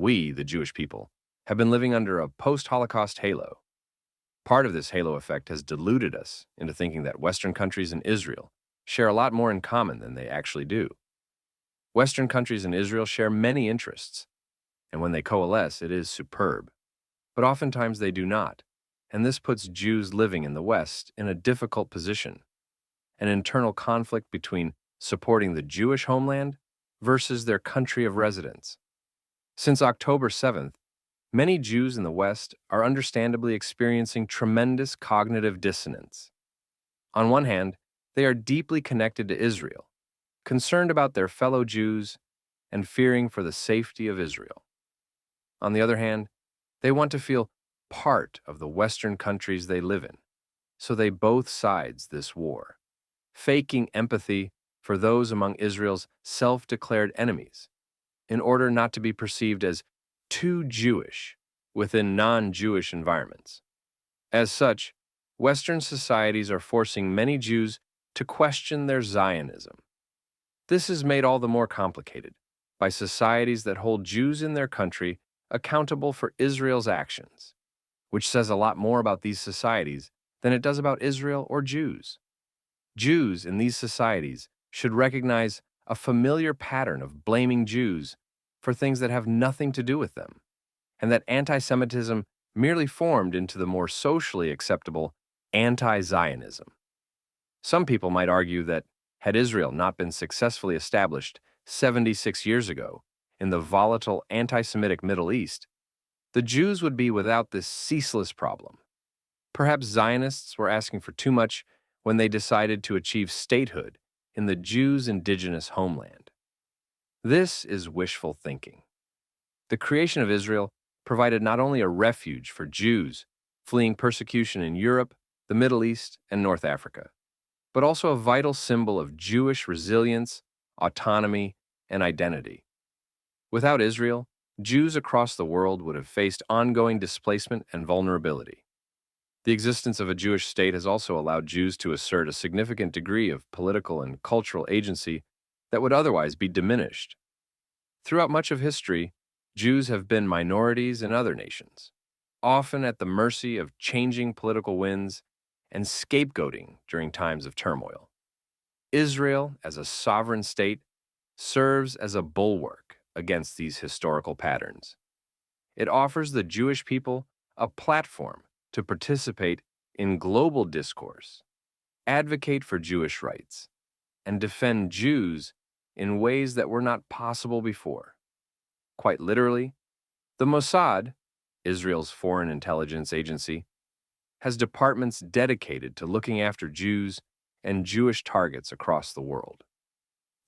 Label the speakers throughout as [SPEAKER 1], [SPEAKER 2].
[SPEAKER 1] we, the Jewish people, have been living under a post-Holocaust halo. Part of this halo effect has deluded us into thinking that Western countries and Israel share a lot more in common than they actually do. Western countries and Israel share many interests, and when they coalesce, it is superb. But oftentimes they do not, and this puts Jews living in the West in a difficult position, an internal conflict between supporting the Jewish homeland versus their country of residence. Since October 7th, many Jews in the West are understandably experiencing tremendous cognitive dissonance. On one hand, they are deeply connected to Israel, concerned about their fellow Jews, and fearing for the safety of Israel. On the other hand, they want to feel part of the Western countries they live in, so they both sides this war, faking empathy for those among Israel's self-declared enemies, in order not to be perceived as too Jewish within non-Jewish environments. As such, Western societies are forcing many Jews to question their Zionism. This is made all the more complicated by societies that hold Jews in their country accountable for Israel's actions, which says a lot more about these societies than it does about Israel or Jews. Jews in these societies should recognize a familiar pattern of blaming Jews for things that have nothing to do with them, and that anti-Semitism merely formed into the more socially acceptable anti-Zionism. Some people might argue that had Israel not been successfully established 76 years ago in the volatile anti-Semitic Middle East, the Jews would be without this ceaseless problem. Perhaps Zionists were asking for too much when they decided to achieve statehood in the Jews' indigenous homeland. This is wishful thinking. The creation of Israel provided not only a refuge for Jews fleeing persecution in Europe, the Middle East, and North Africa, but also a vital symbol of Jewish resilience, autonomy, and identity. Without Israel, Jews across the world would have faced ongoing displacement and vulnerability. The existence of a Jewish state has also allowed Jews to assert a significant degree of political and cultural agency that would otherwise be diminished. Throughout much of history, Jews have been minorities in other nations, often at the mercy of changing political winds and scapegoating during times of turmoil. Israel, as a sovereign state, serves as a bulwark against these historical patterns. It offers the Jewish people a platform to participate in global discourse, advocate for Jewish rights, and defend Jews in ways that were not possible before. Quite literally, the Mossad, Israel's foreign intelligence agency, has departments dedicated to looking after Jews and Jewish targets across the world.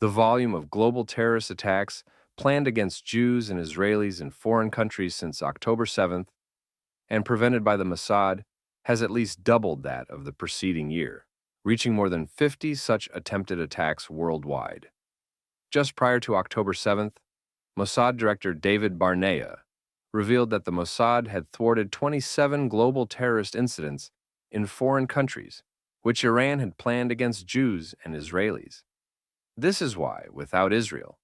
[SPEAKER 1] The volume of global terrorist attacks planned against Jews and Israelis in foreign countries since October 7th and prevented by the Mossad has at least doubled that of the preceding year, reaching more than 50 such attempted attacks worldwide. Just prior to October 7th, Mossad Director David Barnea revealed that the Mossad had thwarted 27 global terrorist incidents in foreign countries, which Iran had planned against Jews and Israelis. This is why, without Israel,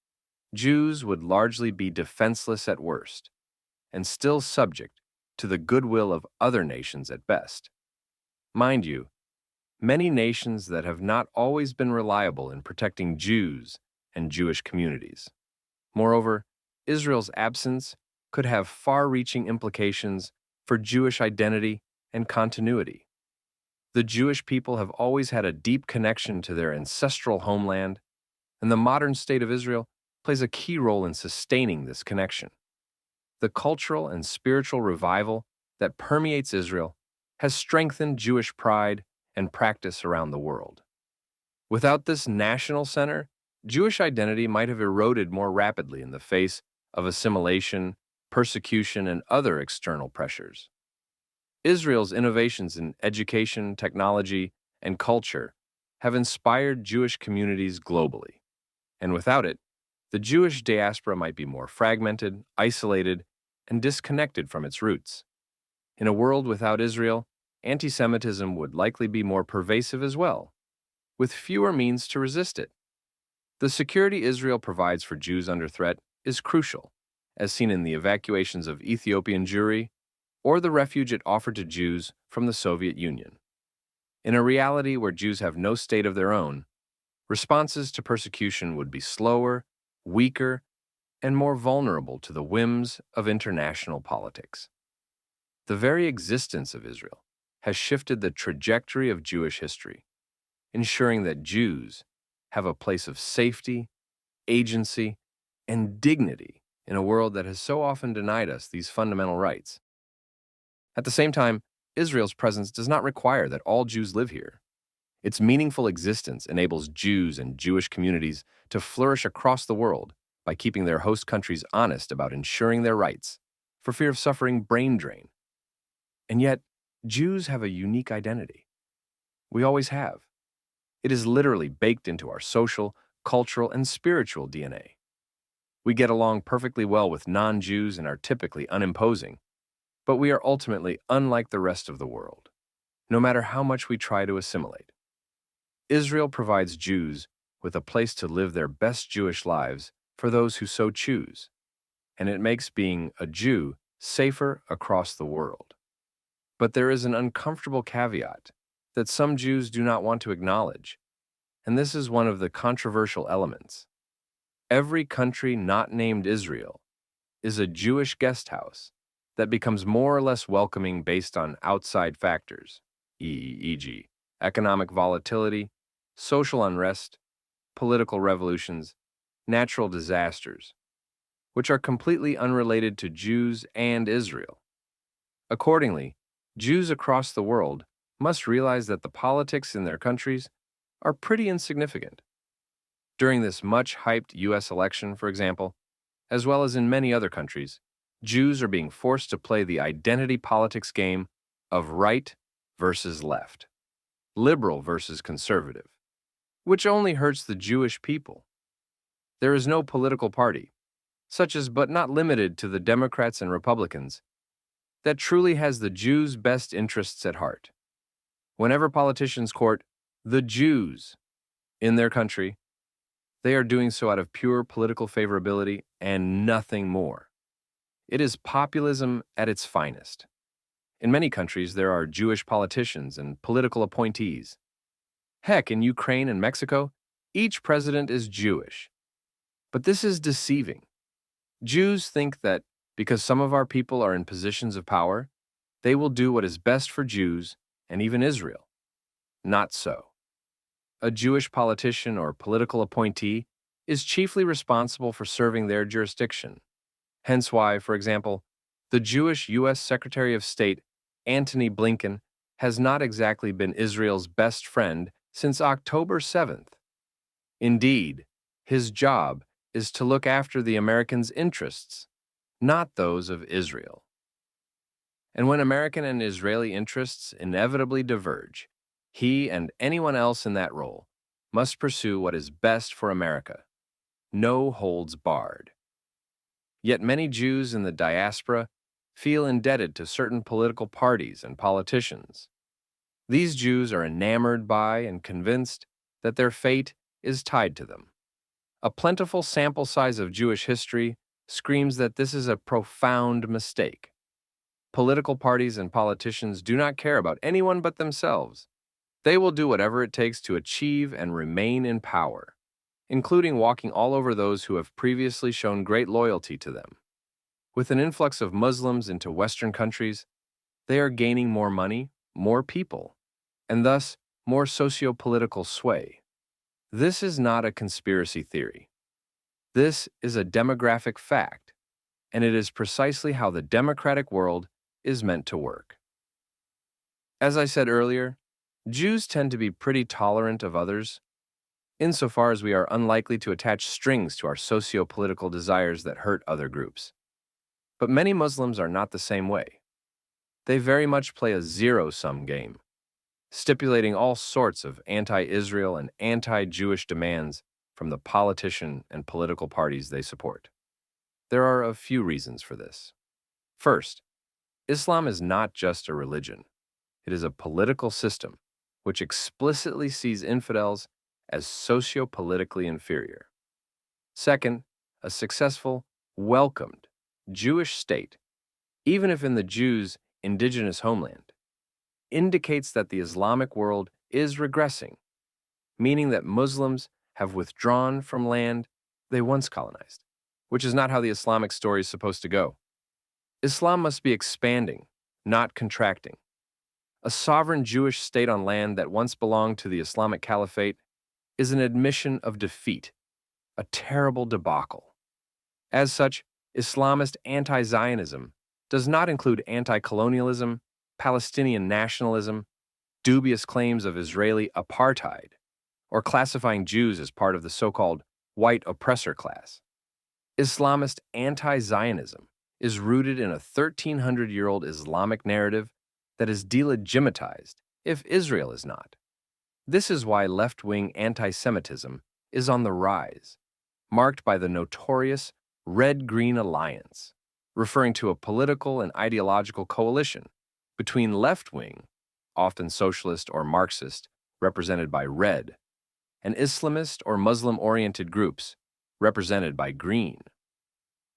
[SPEAKER 1] Jews would largely be defenseless at worst, and still subject to the goodwill of other nations at best. Mind you, many nations that have not always been reliable in protecting Jews and Jewish communities. Moreover, Israel's absence could have far-reaching implications for Jewish identity and continuity. The Jewish people have always had a deep connection to their ancestral homeland, and the modern state of Israel plays a key role in sustaining this connection. The cultural and spiritual revival that permeates Israel has strengthened Jewish pride and practice around the world. Without this national center, Jewish identity might have eroded more rapidly in the face of assimilation, persecution, and other external pressures. Israel's innovations in education, technology, and culture have inspired Jewish communities globally, and without it, the Jewish diaspora might be more fragmented, isolated, and disconnected from its roots. In a world without Israel, anti-Semitism would likely be more pervasive as well, with fewer means to resist it. The security Israel provides for Jews under threat is crucial, as seen in the evacuations of Ethiopian Jewry or the refuge it offered to Jews from the Soviet Union. In a reality where Jews have no state of their own, responses to persecution would be slower, weaker, and more vulnerable to the whims of international politics. The very existence of Israel has shifted the trajectory of Jewish history, ensuring that Jews have a place of safety, agency, and dignity in a world that has so often denied us these fundamental rights. At the same time, Israel's presence does not require that all Jews live here. Its meaningful existence enables Jews and Jewish communities to flourish across the world by keeping their host countries honest about ensuring their rights, for fear of suffering brain drain. And yet, Jews have a unique identity. We always have. It is literally baked into our social, cultural, and spiritual DNA. We get along perfectly well with non-Jews and are typically unimposing, but we are ultimately unlike the rest of the world, no matter how much we try to assimilate. Israel provides Jews with a place to live their best Jewish lives for those who so choose, and it makes being a Jew safer across the world. But there is an uncomfortable caveat that some Jews do not want to acknowledge, and this is one of the controversial elements. Every country not named Israel is a Jewish guest house that becomes more or less welcoming based on outside factors, e.g., economic volatility, social unrest, political revolutions, natural disasters, which are completely unrelated to Jews and Israel. Accordingly, Jews across the world must realize that the politics in their countries are pretty insignificant. During this much-hyped U.S. election, for example, as well as in many other countries, Jews are being forced to play the identity politics game of right versus left, liberal versus conservative, which only hurts the Jewish people. There is no political party, such as but not limited to the Democrats and Republicans, that truly has the Jews' best interests at heart. Whenever politicians court the Jews in their country, they are doing so out of pure political favorability and nothing more. It is populism at its finest. In many countries, there are Jewish politicians and political appointees. Heck, in Ukraine and Mexico, each president is Jewish. But this is deceiving. Jews think that because some of our people are in positions of power, they will do what is best for Jews and even Israel. Not so. A Jewish politician or political appointee is chiefly responsible for serving their jurisdiction. Hence why, for example, the Jewish U.S. Secretary of State, Antony Blinken, has not exactly been Israel's best friend since October 7th. Indeed, his job is to look after the Americans' interests, not those of Israel. And when American and Israeli interests inevitably diverge, he and anyone else in that role must pursue what is best for America. No holds barred. Yet many Jews in the diaspora feel indebted to certain political parties and politicians. These Jews are enamored by and convinced that their fate is tied to them. A plentiful sample size of Jewish history screams that this is a profound mistake. Political parties and politicians do not care about anyone but themselves. They will do whatever it takes to achieve and remain in power, including walking all over those who have previously shown great loyalty to them. With an influx of Muslims into Western countries, they are gaining more money, more people, and thus more socio-political sway. This is not a conspiracy theory. This is a demographic fact, and it is precisely how the democratic world is meant to work. As I said earlier, Jews tend to be pretty tolerant of others, insofar as we are unlikely to attach strings to our socio-political desires that hurt other groups. But many Muslims are not the same way. They very much play a zero-sum game, stipulating all sorts of anti-Israel and anti-Jewish demands from the politician and political parties they support. There are a few reasons for this. First, Islam is not just a religion. It is a political system which explicitly sees infidels as socio-politically inferior. Second, a successful, welcomed, Jewish state, even if in the Jews' indigenous homeland, indicates that the Islamic world is regressing, meaning that Muslims have withdrawn from land they once colonized, which is not how the Islamic story is supposed to go. Islam must be expanding, not contracting. A sovereign Jewish state on land that once belonged to the Islamic Caliphate is an admission of defeat, a terrible debacle. As such, Islamist anti-Zionism does not include anti-colonialism, Palestinian nationalism, dubious claims of Israeli apartheid, or classifying Jews as part of the so-called white oppressor class. Islamist anti-Zionism is rooted in a 1,300-year-old Islamic narrative that is delegitimized if Israel is not. This is why left-wing anti-Semitism is on the rise, marked by the notorious Red-Green Alliance, referring to a political and ideological coalition between left-wing, often socialist or Marxist, represented by red, and Islamist or Muslim-oriented groups, represented by green.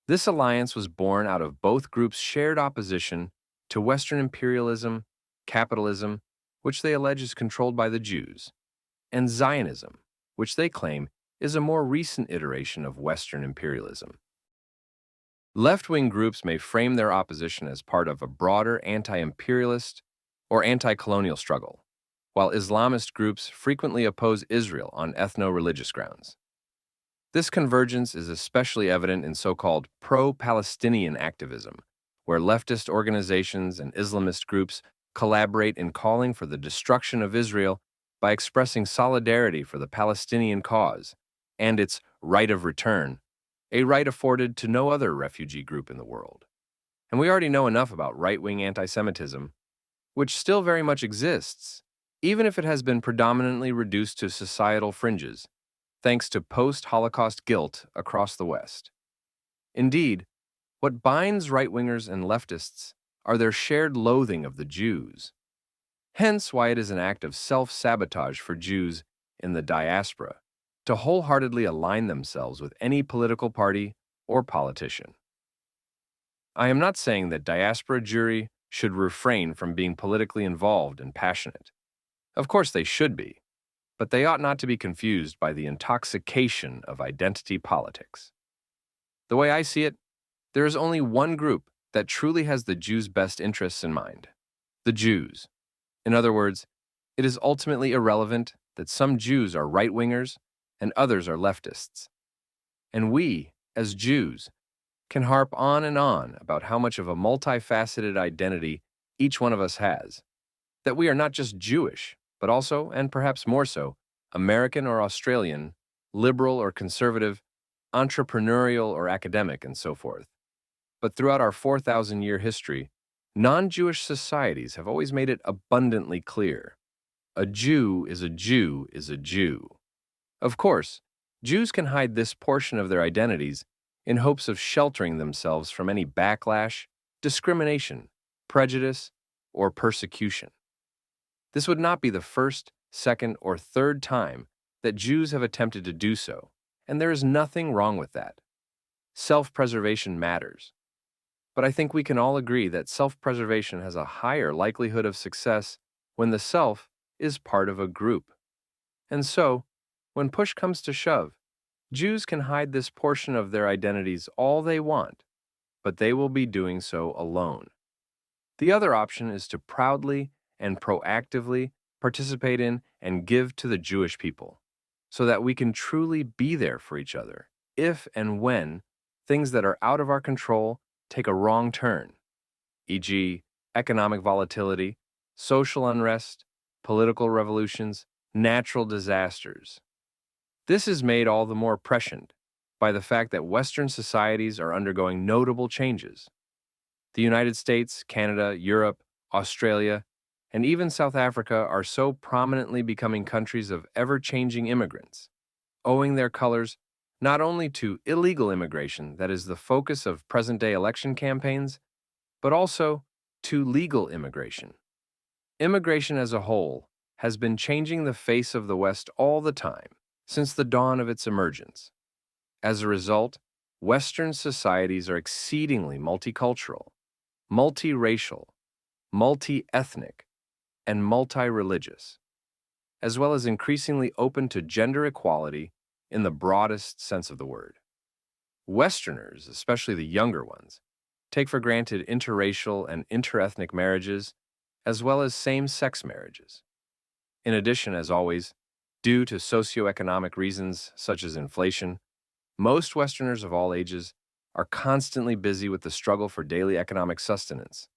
[SPEAKER 1] This alliance was born out of both groups' shared opposition to Western imperialism, capitalism, which they allege is controlled by the Jews, and Zionism, which they claim is a more recent iteration of Western imperialism. Left-wing groups may frame their opposition as part of a broader anti-imperialist or anti-colonial struggle, while Islamist groups frequently oppose Israel on ethno-religious grounds. This convergence is especially evident in so-called pro-Palestinian activism, where leftist organizations and Islamist groups collaborate in calling for the destruction of Israel by expressing solidarity for the Palestinian cause and its right of return, a right afforded to no other refugee group in the world. And we already know enough about right-wing anti-Semitism, which still very much exists, even if it has been predominantly reduced to societal fringes, thanks to post-Holocaust guilt across the West. Indeed, what binds right-wingers and leftists are their shared loathing of the Jews. Hence why it is an act of self-sabotage for Jews in the diaspora to wholeheartedly align themselves with any political party or politician. I am not saying that diaspora Jewry should refrain from being politically involved and passionate. Of course they should be, but they ought not to be confused by the intoxication of identity politics. The way I see it, there is only one group that truly has the Jews' best interests in mind: the Jews. In other words, it is ultimately irrelevant that some Jews are right-wingers and others are leftists. And we, as Jews, can harp on and on about how much of a multifaceted identity each one of us has, that we are not just Jewish, but also, and perhaps more so, American or Australian, liberal or conservative, entrepreneurial or academic, and so forth. But throughout our 4,000-year history, non-Jewish societies have always made it abundantly clear: a Jew is a Jew is a Jew. Of course, Jews can hide this portion of their identities in hopes of sheltering themselves from any backlash, discrimination, prejudice, or persecution. This would not be the first, second, or third time that Jews have attempted to do so, and there is nothing wrong with that. Self-preservation matters. But I think we can all agree that self-preservation has a higher likelihood of success when the self is part of a group. And so, when push comes to shove, Jews can hide this portion of their identities all they want, but they will be doing so alone. The other option is to proudly and proactively participate in and give to the Jewish people, so that we can truly be there for each other if and when things that are out of our control take a wrong turn, e.g., economic volatility, social unrest, political revolutions, natural disasters. This is made all the more prescient by the fact that Western societies are undergoing notable changes. The United States, Canada, Europe, Australia, and even South Africa are so prominently becoming countries of ever-changing immigrants, owing their colors not only to illegal immigration that is the focus of present-day election campaigns, but also to legal immigration. Immigration as a whole has been changing the face of the West all the time, since the dawn of its emergence. As a result, Western societies are exceedingly multicultural, multiracial, multi-ethnic, and multi-religious, as well as increasingly open to gender equality in the broadest sense of the word. Westerners, especially the younger ones, take for granted interracial and interethnic marriages, as well as same-sex marriages. In addition, as always, due to socioeconomic reasons such as inflation, most Westerners of all ages are constantly busy with the struggle for daily economic sustenance.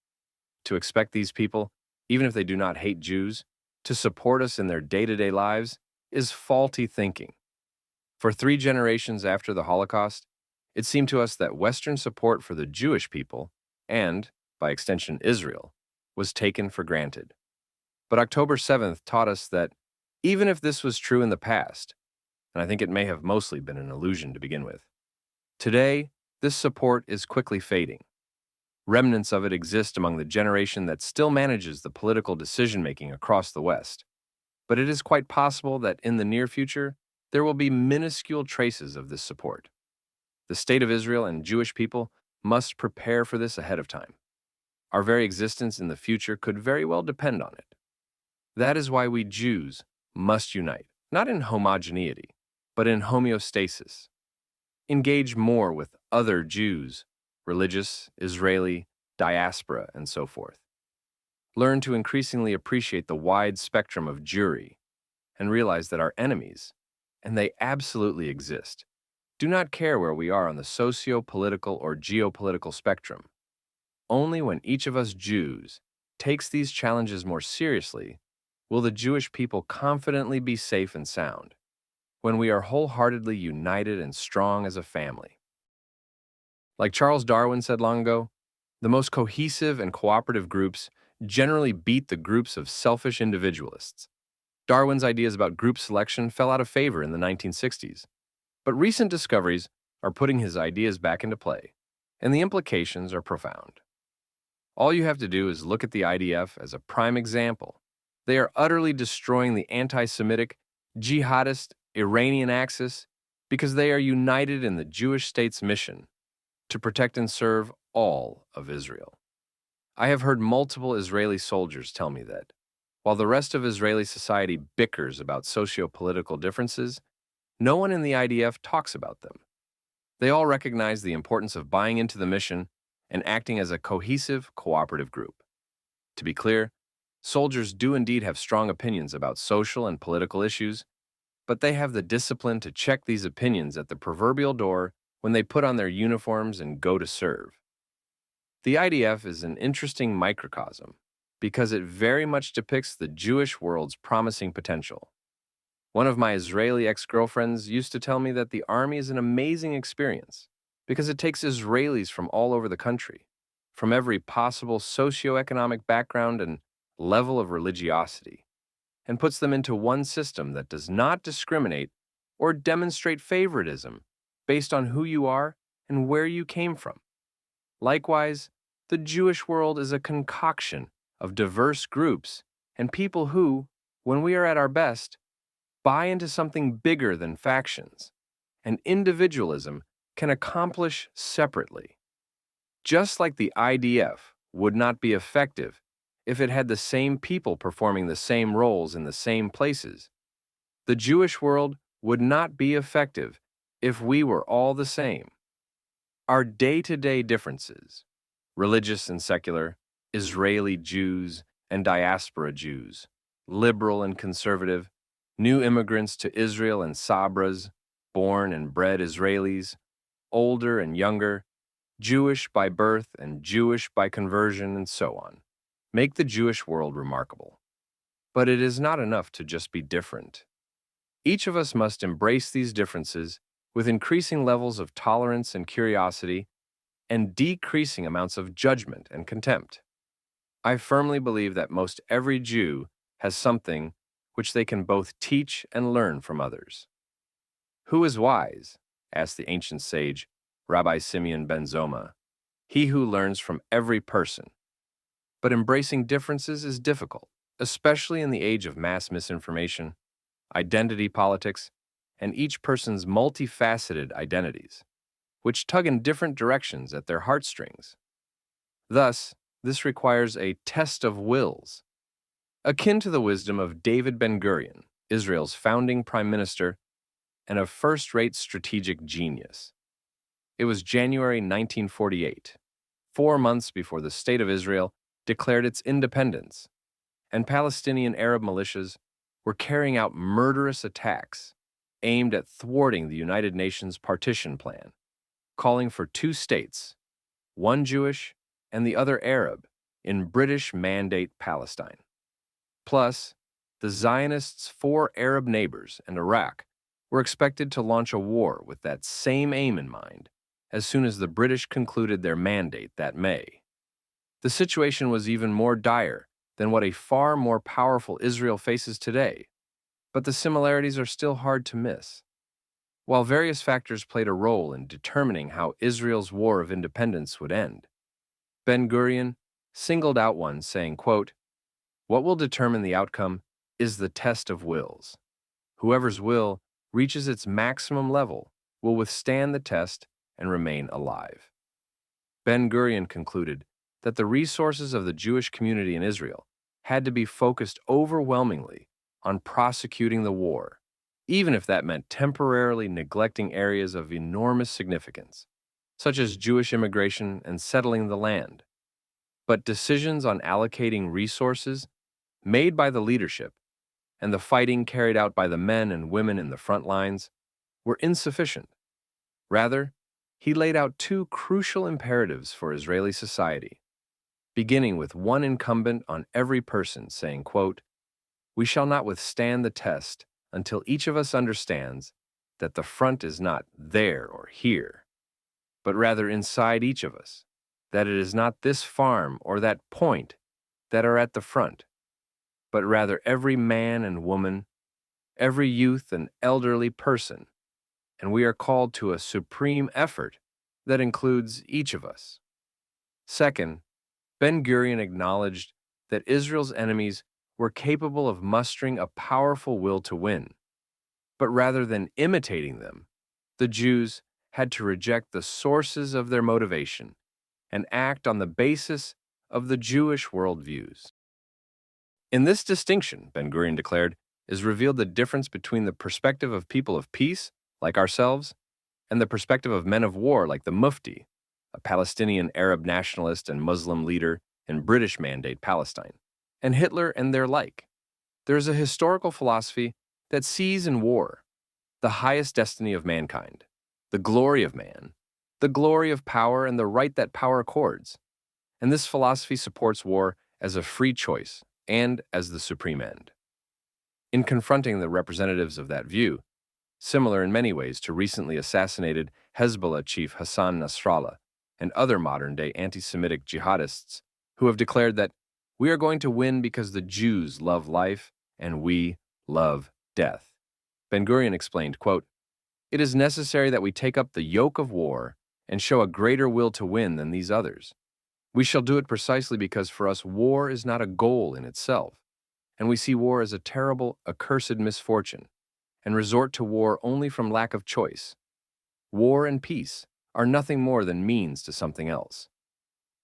[SPEAKER 1] To expect these people, even if they do not hate Jews, to support us in their day-to-day lives is faulty thinking. For 3 generations after the Holocaust, it seemed to us that Western support for the Jewish people, and, by extension, Israel, was taken for granted. But October 7th taught us that, even if this was true in the past, and I think it may have mostly been an illusion to begin with, today, this support is quickly fading. Remnants of it exist among the generation that still manages the political decision-making across the West. But it is quite possible that in the near future, there will be minuscule traces of this support. The state of Israel and Jewish people must prepare for this ahead of time. Our very existence in the future could very well depend on it. That is why we Jews must unite, not in homogeneity, but in homeostasis. Engage more with other Jews, religious, Israeli, diaspora, and so forth. Learn to increasingly appreciate the wide spectrum of Jewry and realize that our enemies, and they absolutely exist, do not care where we are on the socio-political or geopolitical spectrum. Only when each of us Jews takes these challenges more seriously will the Jewish people confidently be safe and sound, when we are wholeheartedly united and strong as a family. Like Charles Darwin said long ago, the most cohesive and cooperative groups generally beat the groups of selfish individualists. Darwin's ideas about group selection fell out of favor in the 1960s, but recent discoveries are putting his ideas back into play, and the implications are profound. All you have to do is look at the IDF as a prime example. They are utterly destroying the anti-Semitic, jihadist, Iranian axis because they are united in the Jewish state's mission to protect and serve all of Israel. I have heard multiple Israeli soldiers tell me that, while the rest of Israeli society bickers about socio-political differences, no one in the IDF talks about them. They all recognize the importance of buying into the mission and acting as a cohesive, cooperative group. To be clear, soldiers do indeed have strong opinions about social and political issues, but they have the discipline to check these opinions at the proverbial door when they put on their uniforms and go to serve. The IDF is an interesting microcosm because it very much depicts the Jewish world's promising potential. One of my Israeli ex-girlfriends used to tell me that the army is an amazing experience because it takes Israelis from all over the country, from every possible socioeconomic background and level of religiosity, and puts them into one system that does not discriminate or demonstrate favoritism based on who you are and where you came from. Likewise, the Jewish world is a concoction of diverse groups and people who, when we are at our best, buy into something bigger than factions, and individualism can accomplish separately. Just like the IDF would not be effective if it had the same people performing the same roles in the same places, the Jewish world would not be effective if we were all the same. Our day-to-day differences, religious and secular, Israeli Jews and diaspora Jews, liberal and conservative, new immigrants to Israel and Sabras, born and bred Israelis, older and younger, Jewish by birth and Jewish by conversion, and so on, make the Jewish world remarkable. But it is not enough to just be different. Each of us must embrace these differences with increasing levels of tolerance and curiosity and decreasing amounts of judgment and contempt. I firmly believe that most every Jew has something which they can both teach and learn from others. Who is wise? Asked the ancient sage, Rabbi Simeon ben Zoma. He who learns from every person. But embracing differences is difficult, especially in the age of mass misinformation, identity politics, and each person's multifaceted identities. which tug in different directions at their heartstrings. Thus, this requires a test of wills, akin to the wisdom of David Ben-Gurion, Israel's founding prime minister and a first-rate strategic genius. It was January 1948, 4 months before the State of Israel declared its independence, and Palestinian Arab militias were carrying out murderous attacks aimed at thwarting the United Nations partition plan, calling for two states, one Jewish and the other Arab, in British Mandate Palestine. Plus, the Zionists' four Arab neighbors and Iraq were expected to launch a war with that same aim in mind as soon as the British concluded their mandate that May. The situation was even more dire than what a far more powerful Israel faces today, but the similarities are still hard to miss. While various factors played a role in determining how Israel's war of independence would end, Ben-Gurion singled out one, saying, quote, "What will determine the outcome is the test of wills. Whoever's will reaches its maximum level will withstand the test and remain alive." Ben-Gurion concluded that the resources of the Jewish community in Israel had to be focused overwhelmingly on prosecuting the war, even if that meant temporarily neglecting areas of enormous significance, such as Jewish immigration and settling the land. But decisions on allocating resources made by the leadership and the fighting carried out by the men and women in the front lines were insufficient. Rather, he laid out two crucial imperatives for Israeli society, beginning with one incumbent on every person, saying, quote, "We shall not withstand the test until each of us understands that the front is not there or here, but rather inside each of us, that it is not this farm or that point that are at the front, but rather every man and woman, every youth and elderly person, and we are called to a supreme effort that includes each of us." Second, Ben-Gurion acknowledged that Israel's enemies were capable of mustering a powerful will to win, but rather than imitating them, the Jews had to reject the sources of their motivation and act on the basis of the Jewish worldviews. In this distinction, Ben-Gurion declared, is revealed the difference between the perspective of people of peace, like ourselves, and the perspective of men of war like the Mufti, a Palestinian Arab nationalist and Muslim leader in British Mandate Palestine, and Hitler and their like. There is a historical philosophy that sees in war the highest destiny of mankind, the glory of man, the glory of power, and the right that power accords. And this philosophy supports war as a free choice and as the supreme end. In confronting the representatives of that view, similar in many ways to recently assassinated Hezbollah chief Hassan Nasrallah and other modern-day anti-Semitic jihadists who have declared that we are going to win because the Jews love life and we love death. Ben-Gurion explained, quote, "It is necessary that we take up the yoke of war and show a greater will to win than these others. We shall do it precisely because for us war is not a goal in itself, and we see war as a terrible, accursed misfortune, and resort to war only from lack of choice. War and peace are nothing more than means to something else,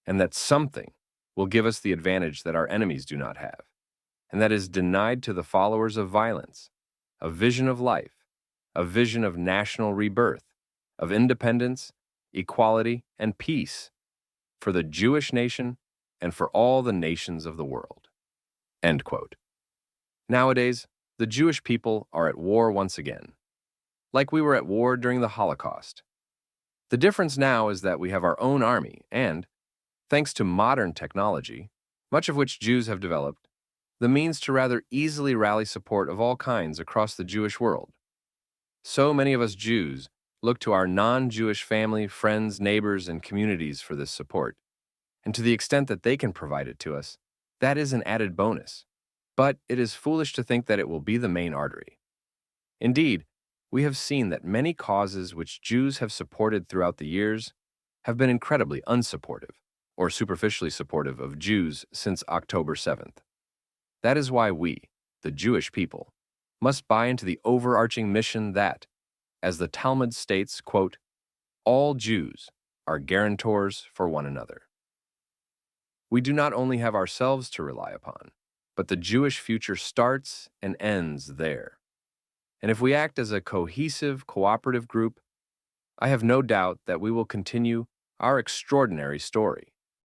[SPEAKER 1] and that something will give us the advantage that our enemies do not have, and that is denied to the followers of violence, a vision of life, a vision of national rebirth, of independence, equality, and peace for the Jewish nation and for all the nations of the world." End quote. Nowadays, the Jewish people are at war once again, like we were at war during the Holocaust. The difference now is that we have our own army and, thanks to modern technology, much of which Jews have developed, the means to rather easily rally support of all kinds across the Jewish world. So many of us Jews look to our non-Jewish family, friends, neighbors, and communities for this support, and to the extent that they can provide it to us, that is an added bonus. But it is foolish to think that it will be the main artery. Indeed, we have seen that many causes which Jews have supported throughout the years have been incredibly unsupportive, or superficially supportive of Jews since October 7th. That is why we, the Jewish people, must buy into the overarching mission that, as the Talmud states, quote, All Jews are guarantors for one another. We do not only have ourselves to rely upon, but the Jewish future starts and ends there. And if we act as a cohesive, cooperative group, I have no doubt that we will continue our extraordinary story.